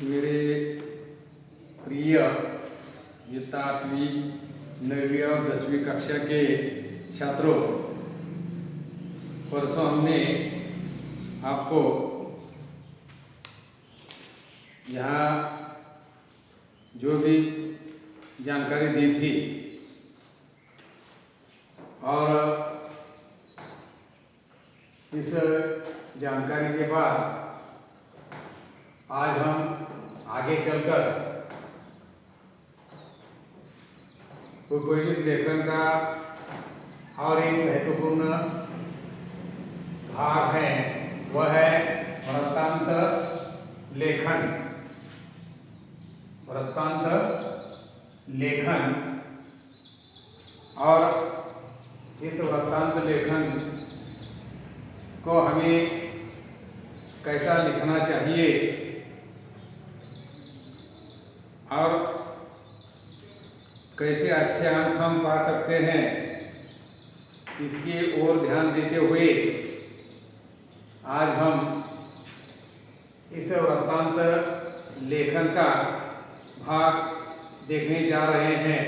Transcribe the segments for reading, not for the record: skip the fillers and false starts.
मेरे प्रिय इयत्ता 8वीं 9वीं और 10वीं कक्षा के छात्रों, परसों हमने आपको यहाँ जो भी जानकारी दी थी और इस जानकारी के बाद आज हम आगे चलकर उपयोजित लेखन का और एक महत्वपूर्ण भाग है, वह है वृत्तांत लेखन। वृत्तांत लेखन और इस वृत्तांत लेखन को हमें कैसा लिखना चाहिए और कैसे अच्छे अंक हम पा सकते हैं, इसकी ओर ध्यान देते हुए आज हम इस वृत्तांत लेखन का भाग देखने जा रहे हैं।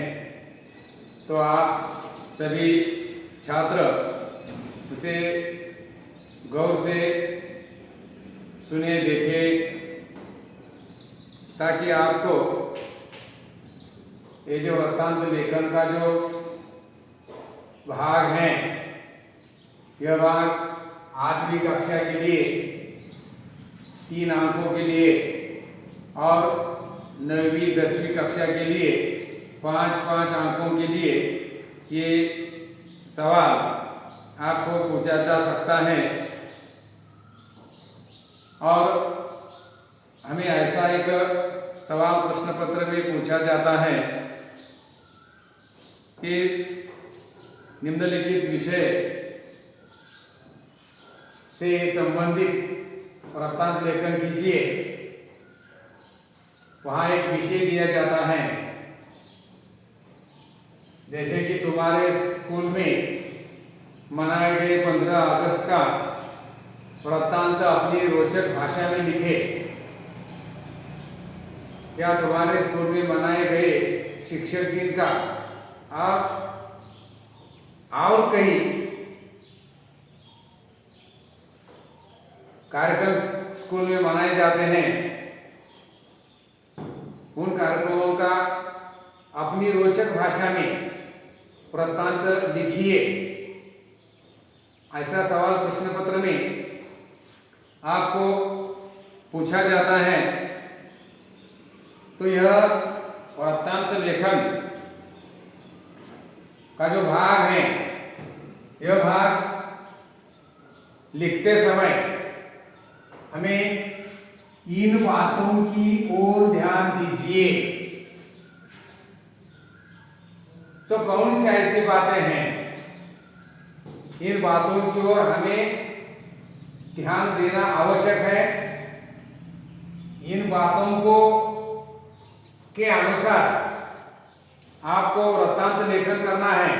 तो आप सभी छात्र उसे गौर से सुने, देखें, ताकि आपको ये जो वृत्तांत लेखन का जो भाग है, यह भाग 8वीं कक्षा के लिए 3 अंकों के लिए और 9वीं 10वीं कक्षा के लिए 5-5 अंकों के लिए ये सवाल आपको पूछा जा सकता है। और हमें ऐसा एक सवाल प्रश्न पत्र में पूछा जाता है कि निम्नलिखित विषय से संबंधित वृत्तांत लेखन कीजिए। वहाँ एक विषय दिया जाता है, जैसे कि तुम्हारे स्कूल में मनाए गए 15 अगस्त का वृत्तांत अपनी रोचक भाषा में लिखे। क्या तुम्हारे स्कूल में मनाए गए शिक्षक दिन का और कई कार्यक्रम स्कूल में मनाए जाते हैं, उन कार्यक्रमों का अपनी रोचक भाषा में वृत्तांत लिखिए। ऐसा सवाल प्रश्न पत्र में आपको पूछा जाता है। तो यह वृत्तांत लेखन का जो भाग है, यह भाग लिखते समय हमें इन बातों की ओर ध्यान दीजिए। तो कौन सी ऐसी बातें हैं, इन बातों की ओर हमें ध्यान देना आवश्यक है। इन बातों को के अनुसार आपको वृत्तांत लेखन करना है।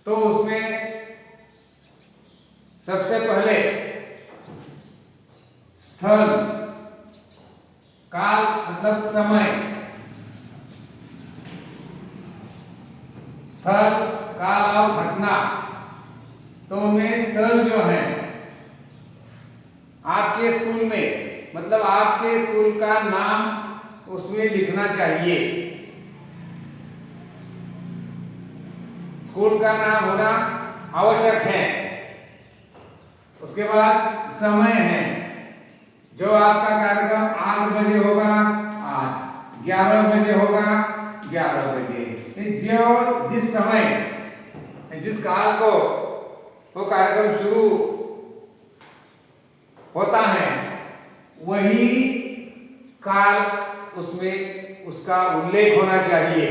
तो उसमें सबसे पहले स्थल, काल मतलब समय, स्थल, काल और घटना। तो उनमें स्थल जो है आपके स्कूल में, मतलब आपके स्कूल का नाम उसमें लिखना चाहिए। स्कूल का नाम होना आवश्यक है। उसके बाद समय है, जो आपका कार्यक्रम 8 बजे होगा 8, 11 बजे होगा 11 बजे। जो जिस समय, जिस काल को वो कार्यक्रम शुरू होता है, वही काल उसमें उसका उल्लेख होना चाहिए,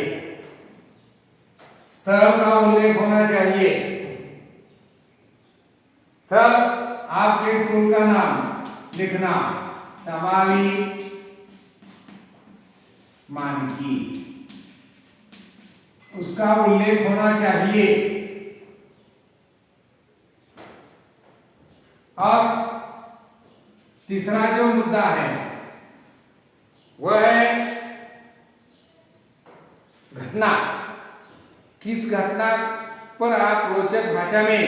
स्थल का उल्लेख होना चाहिए। सब आपके स्कूल का नाम लिखना, समावी मानकी, उसका उल्लेख होना चाहिए। और तीसरा जो मुद्दा है वह है घटना। किस घटना पर आप रोचक भाषा में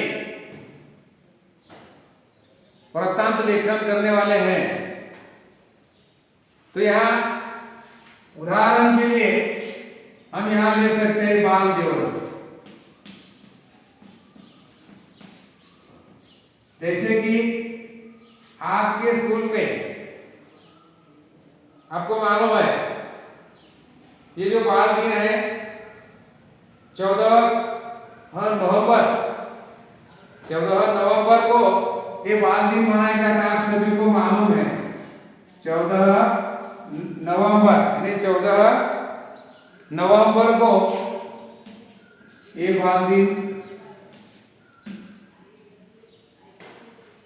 वृत्तांत लेखन करने वाले हैं। तो यहाँ उदाहरण के लिए हम यहाँ ले सकते हैं बाल दिवस। जैसे कि आपके स्कूल में आपको मालूम है ये जो बाल दिन है 14 नवंबर को ये बाल दिन मनाया जाता है। आप सभी को मालूम है 14 नवंबर यानी 14 नवंबर को ये बाल दिन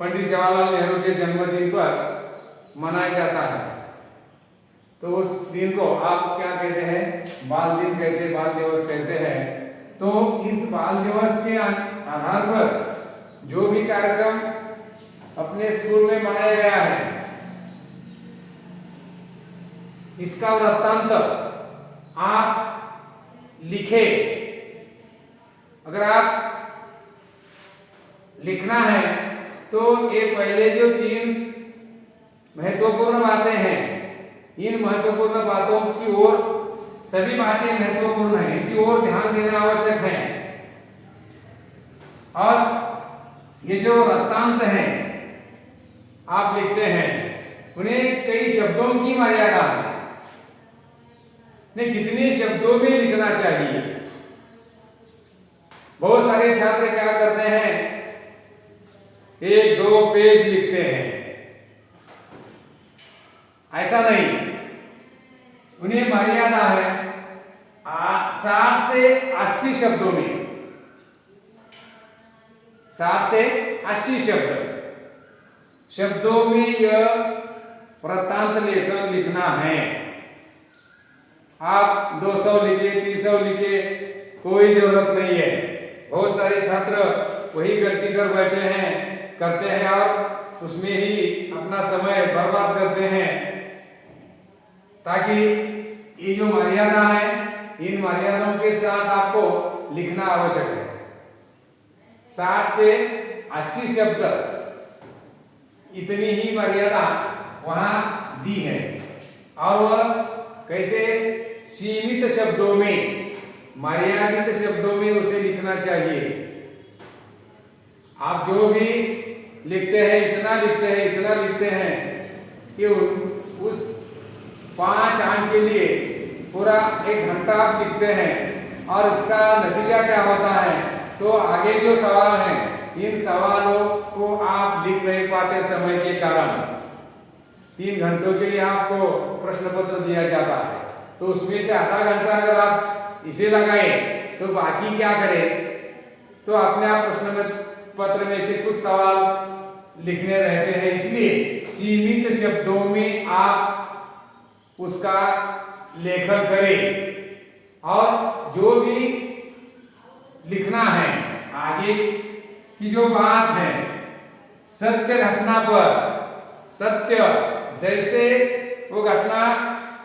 पंडित जवाहरलाल नेहरू के जन्मदिन पर मनाया जाता है। तो उस दिन को आप क्या कहते हैं? बाल दिन कहते हैं, बाल दिवस कहते हैं। तो इस बाल दिवस के आधार पर जो भी कार्यक्रम अपने स्कूल में मनाया गया है इसका वृत्तांत आप लिखे। अगर आप लिखना है तो ये पहले जो 3 महत्वपूर्ण बातें हैं इन महत्वपूर्ण बातों की ओर, सभी बातें महत्वपूर्ण हैं, इनकी ओर ध्यान देना आवश्यक है। और ये जो वृत्तांत हैं आप लिखते हैं उन्हें कई शब्दों की मर्यादा है, ने कितने शब्दों में लिखना चाहिए। बहुत सारे छात्र क्या करते हैं 1-2 पेज लिखते हैं। ऐसा नहीं, उन्हें मर्यादा है 60 से 80 शब्दों में, 60 से 80 शब्दों में यह वृत्तांत लेखन लिखना है। आप 200 लिखे, 300 लिखे, कोई जरूरत नहीं है। बहुत सारे छात्र वही गलती करते हैं और उसमें ही अपना समय बर्बाद करते हैं। ताकि ये जो मर्यादा है इन मर्यादाओं के साथ आपको लिखना आवश्यक है। 60 से 80 शब्द इतनी ही मर्यादा वहां दी है। और वह कैसे? सीमित शब्दों में, मर्यादित शब्दों में उसे लिखना चाहिए। आप जो भी लिखते हैं इतना लिखते हैं कि उस 5 अंक के लिए पूरा 1 घंटा आप लिखते हैं। और इसका नतीजा क्या होता है? तो आगे जो सवाल हैं इन सवालों को आप लिख नहीं पाते समय के कारण। 3 घंटों के लिए आपको प्रश्न पत्र दिया जाता है, तो उसमें से आधा घंटा अगर आप इसे लगाए तो बाकी क्या करें? तो अपने आप प्रश्न पत्र में से कुछ सवाल लिखने रहते हैं। इसलिए सीमित शब्दों में आप उसका लेखन करें। और जो भी लिखना है आगे की जो बात है सत्य घटना पर, सत्य जैसे वो घटना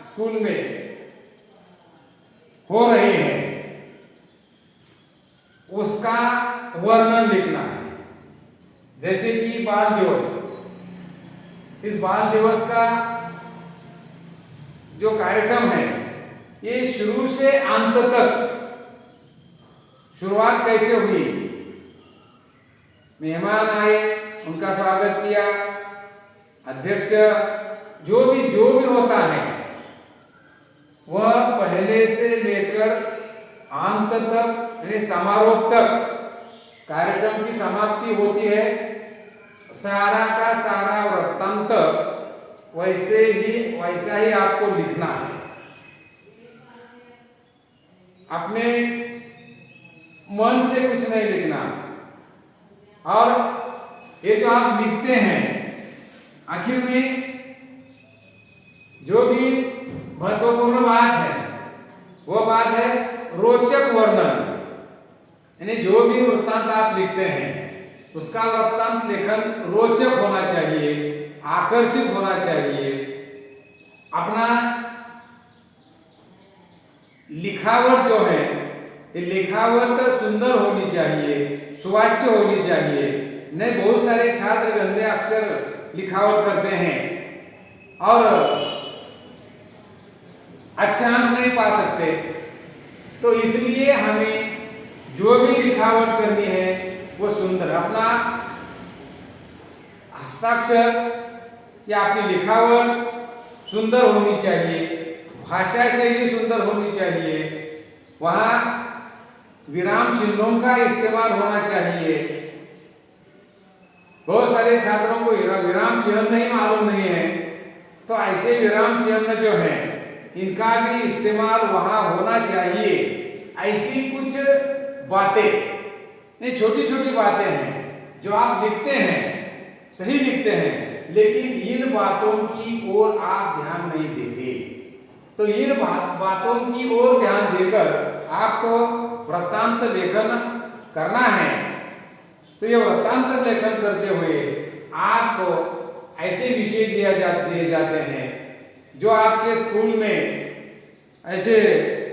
स्कूल में हो रही है उसका वर्णन लिखना है। जैसे कि बाल दिवस, इस बाल दिवस का जो कार्यक्रम है ये शुरू से अंत तक शुरुआत कैसे हुई? मेहमान आए, उनका स्वागत किया, अध्यक्ष जो भी होता है वह पहले से लेकर अंत तक यानी समारोह तक कार्यक्रम की समाप्ति होती है, सारा का सारा वृत्तांत वैसा ही आपको लिखना है। अपने मन से कुछ नहीं लिखना। और ये जो आप लिखते हैं आखिर में जो भी महत्वपूर्ण बात है वो बात है रोचक वर्णन। यानी जो भी वृत्तांत आप लिखते हैं उसका वृत्तांत लेखन रोचक होना चाहिए। आकर्षित होना चाहिए, अपना लिखावट जो है ये लिखावट सुंदर होनी चाहिए, सुवाच्य होनी चाहिए। नहीं, बहुत सारे छात्र गंदे अक्षर लिखावट करते हैं और अच्छा अंक नहीं पा सकते। तो इसलिए हमें जो भी लिखावट करनी है वो सुंदर, अपना हस्ताक्षर या अपनी लिखावट सुंदर होनी चाहिए, भाषा शैली सुंदर होनी चाहिए, वहाँ विराम चिन्हों का इस्तेमाल होना चाहिए। बहुत सारे छात्रों को विराम चिन्ह नहीं मालूम नहीं है, तो ऐसे विराम चिन्ह जो है इनका भी इस्तेमाल वहाँ होना चाहिए। ऐसी कुछ बातें, नहीं छोटी छोटी बातें हैं जो आप लिखते हैं, सही लिखते हैं, लेकिन इन बातों की ओर आप ध्यान नहीं देते। तो इन बातों की ओर ध्यान देकर आपको वृत्तांत लेखन करना है। तो ये वृत्तांत लेखन करते हुए आपको ऐसे विषय दिए जाते हैं जो आपके स्कूल में ऐसे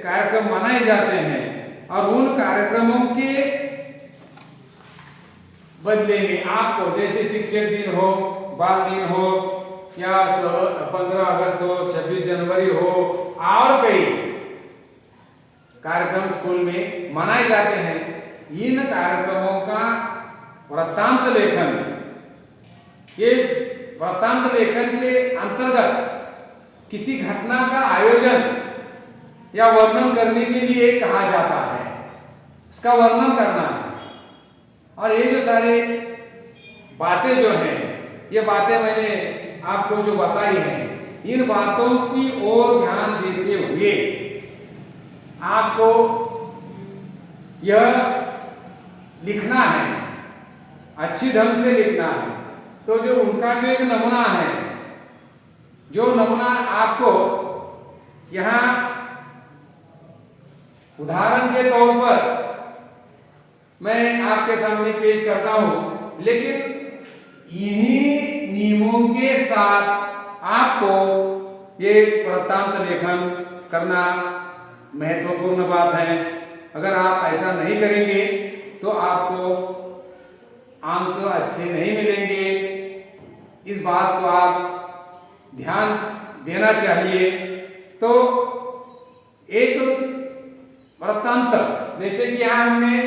कार्यक्रम मनाए जाते हैं, और उन कार्यक्रमों के बदले में आपको, जैसे शिक्षक दिन हो, बाल दिन हो, या 15 अगस्त हो, 26 जनवरी हो, और कई कार्यक्रम स्कूल में मनाए जाते हैं, इन कार्यक्रमों का वृत्तांत लेखन, ये वृत्तांत लेखन के अंतर्गत किसी घटना का आयोजन या वर्णन करने के लिए कहा जाता है, उसका वर्णन करना है। और ये जो सारे बातें जो हैं, ये बातें मैंने आपको जो बताई हैं, इन बातों की ओर ध्यान देते हुए आपको यह लिखना है, अच्छी ढंग से लिखना है। तो जो उनका जो एक नमूना है, जो नमूना आपको यहाँ उदाहरण के तौर पर मैं आपके सामने पेश करता हूं, लेकिन इन्हीं नियमों के साथ आपको ये वृत्तांत लेखन करना महत्वपूर्ण बात है। अगर आप ऐसा नहीं करेंगे तो आपको अंक अच्छे नहीं मिलेंगे। इस बात को आप ध्यान देना चाहिए। तो एक वृत्तांत, जैसे कि यहाँ हमने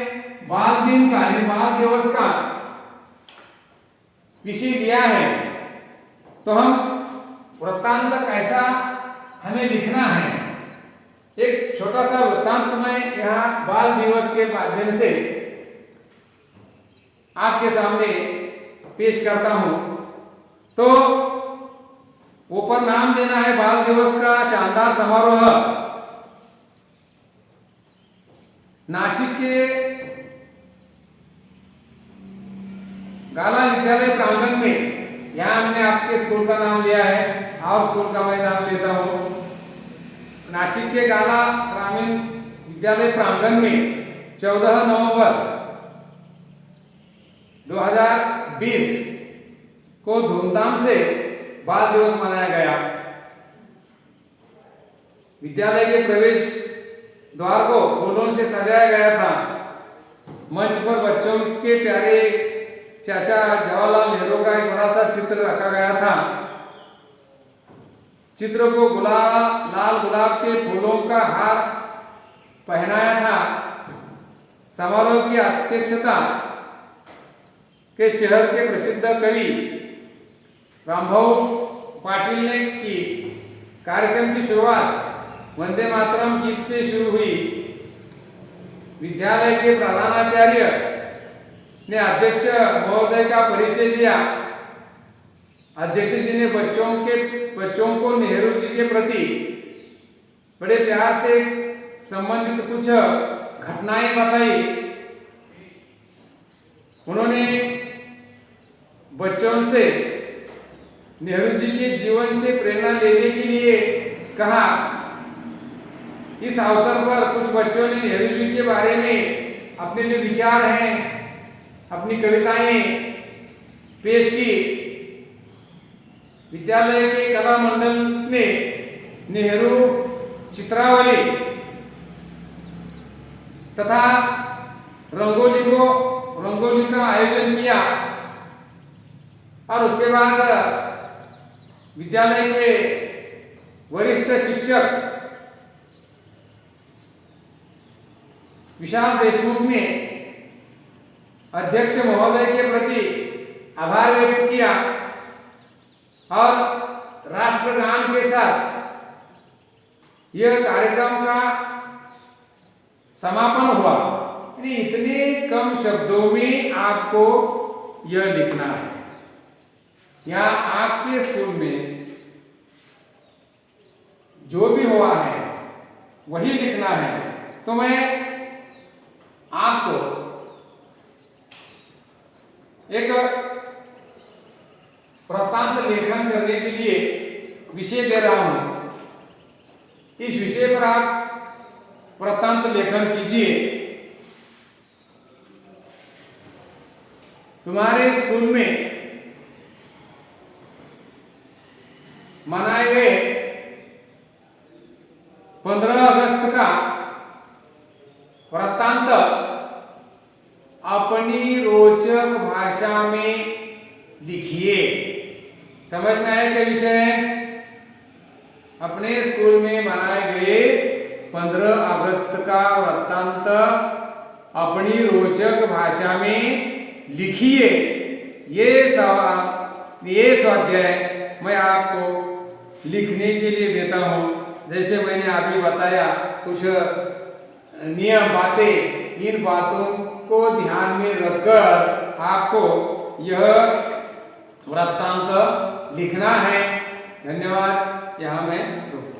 बाल दिन का, बाल दिवस का विषय दिया है, तो हम वृत्तांत कैसा हमें लिखना है, एक छोटा सा वृत्तांत मैं यहाँ बाल दिवस के माध्यम से आपके सामने पेश करता हूं। तो ऊपर नाम देना है बाल दिवस का शानदार समारोह नासिक के गाला विद्यालय प्रांगण में। यहाँ हमने आपके स्कूल का नाम लिया है और स्कूल का मैं नाम लेता हूँ। नासिक के गाला ग्रामीण विद्यालय प्रांगण में 14 नवंबर 2020 को धूमधाम से बाल दिवस मनाया गया। विद्यालय के प्रवेश द्वार को फूलों से सजाया गया था। मंच पर बच्चों के प्यारे चाचा जवाहरलाल नेहरू का एक बड़ा सा चित्र रखा गया था। चित्र को लाल गुलाब के फूलों का हार पहनाया था। समारोह की अध्यक्षता के शहर के प्रसिद्ध कवि रामभाऊ पाटिल ने की। कार्यक्रम की शुरुआत वंदे मातरम गीत से शुरू हुई। विद्यालय के प्रधानाचार्य ने अध्यक्ष महोदय का परिचय दिया। अध्यक्ष जी ने बच्चों को नेहरू जी के प्रति बड़े प्यार से संबंधित कुछ घटनाएं बताई। उन्होंने बच्चों से नेहरू जी के जीवन से प्रेरणा लेने के लिए कहा। इस अवसर पर कुछ बच्चों ने नेहरू जी के बारे में अपने जो विचार हैं, अपनी कविताएं पेश की। विद्यालय के कला मंडल ने नेहरू चित्रावली तथा रंगोली का आयोजन किया और उसके बाद विद्यालय के वरिष्ठ शिक्षक विशाल देशमुख ने अध्यक्ष महोदय के प्रति आभार व्यक्त किया और राष्ट्रगान के साथ यह कार्यक्रम का समापन हुआ। इतने कम शब्दों में आपको यह लिखना है या आपके स्कूल में जो भी हुआ है वही लिखना है। तो मैं आपको एक वृत्तांत लेखन करने के लिए विषय दे रहा हूं। इस विषय पर आप वृत्तांत लेखन कीजिए। तुम्हारे स्कूल में मनाए गए 15 अगस्त का वृत्तांत अपनी रोचक भाषा में लिखिए। समझ में आया क्या विषय है? अपने स्कूल में मनाए गए 15 अगस्त का वृत्तांत अपनी रोचक भाषा में लिखिए। ये स्वाध्याय मैं आपको लिखने के लिए देता हूं। जैसे मैंने अभी बताया कुछ नियम बातें, इन बातों को ध्यान में रखकर आपको यह वृत्तांत लिखना है। धन्यवाद। यहाँ मैं रुकता हूं।